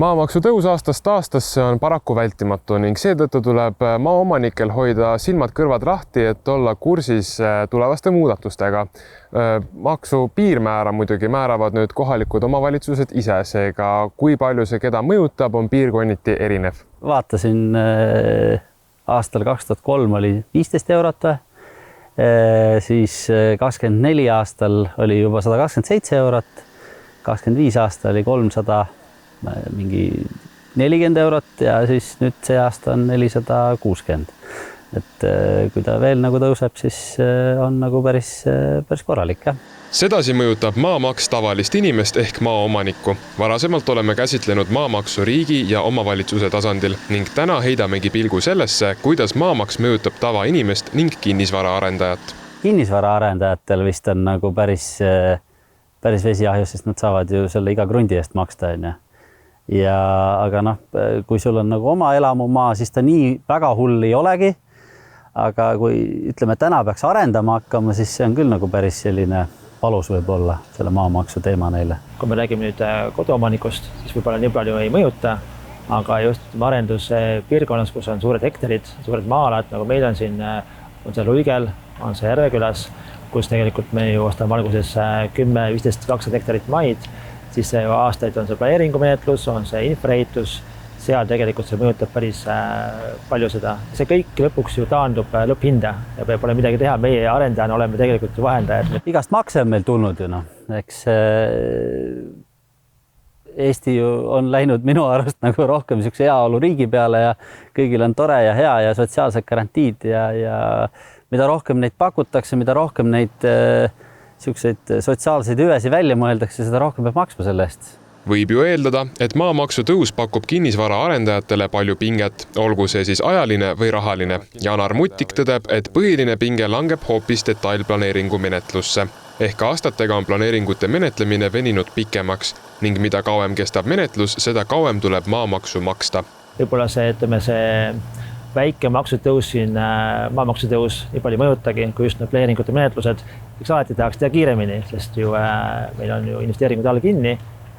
Maamaksu tõus aastast aastasse on paraku vältimatu ning seetõttu tuleb maaomanikel hoida silmad-kõrvad lahti, et olla kursis tulevaste muudatustega. Maksu piirmäära muidugi määravad nüüd kohalikud omavalitsused ise, seega kui palju see keda mõjutab, on piirkonniti erinev. Vaatasin aastal 2003 oli 15 eurot, siis 24 aastal oli juba 127 eurot, 25 aasta oli 300 mingi 40 eurot ja siis nüüd see aasta on 460. Et kui ta veel nagu tõuseb, siis on nagu päris korralik, jah. Sedasi mõjutab maamaks tavalist inimest ehk maaomanikku. Varasemalt oleme käsitlenud maamaksu riigi ja omavalitsuse tasandil ning täna heidamegi pilgu sellesse, kuidas maamaks mõjutab tavainimest ning kinnisvaraarendajat. Kinnisvaraarendajatel vist on nagu päris vesiahjus, sest nad saavad ju selle iga krundi eest maksta, on ju. Aga noh, kui sul on nagu oma elamumaa, siis ta nii väga hull ei olegi. Aga kui ütleme, täna peaks arendama hakkama, siis see on küll nagu päris selline palus võib-olla selle maamaksu teema neile. Kui me räägime nüüd koduomanikust, siis võib-olla nii palju ei mõjuta, aga just arenduse piirkonnas, kus on suured hektarid, suured maalad, nagu meil on siin, on see Luigel, on see Järvekülas, kus tegelikult me ju ostame alguses 10, 15, 200 hektarit maid, siis aastaid on see planeeringumenetlus, on see infraehitus, seal tegelikult see mõjutab päris palju seda. See kõik lõpuks ju taandub lõpphinda ja pole midagi teha. Meie arendajana oleme tegelikult ju vahendajad. Igast makse on meil tulnud ju, noh. Eks Eesti ju on läinud minu arust nagu rohkem niisuguse heaolu riigi peale ja kõigil on tore ja hea ja sotsiaalsed garantiid ja mida rohkem neid pakutakse, mida rohkem neid niisuguseid sotsiaalseid hüvesi välja mõeldakse, seda rohkem peab maksma selle eest. Võib ju eeldada, et maamaksu tõus pakub kinnisvaraarendajatele palju pinget, olgu see siis ajaline või rahaline. Janar Muttik tõdeb, et põhiline pinge langeb hoopis detailplaneeringu menetlusse. Ehk aastatega on planeeringute menetlemine veninud pikemaks ning mida kauem kestab menetlus, seda kauem tuleb maamaksu maksta. Võib-olla see väike maksutõus siin, maamaksutõus nii palju mõjutagi, kui just planeeringute menetlused, üks alati tahaks teha kiiremini, sest ju meil on ju investeeringud all kinni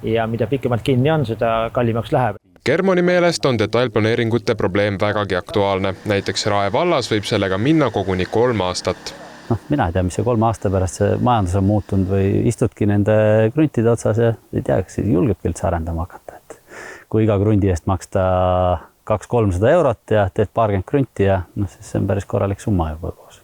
ja mida pikemalt kinni on, seda kallimaks läheb. Germoni meelest on detailplaneeringute probleem vägagi aktuaalne. Näiteks Rae vallas võib sellega minna koguni 3 aastat. Mina ei tea, mis see 3 aasta pärast see majandus on muutunud või istudki nende kruntide otsas ja ei tea, kas julgebki üldse arendama hakata. Et kui iga krundi eest maksta 200-300 eurot ja teed paarkümmend krunti ja siis see on päris korralik summa juba koos.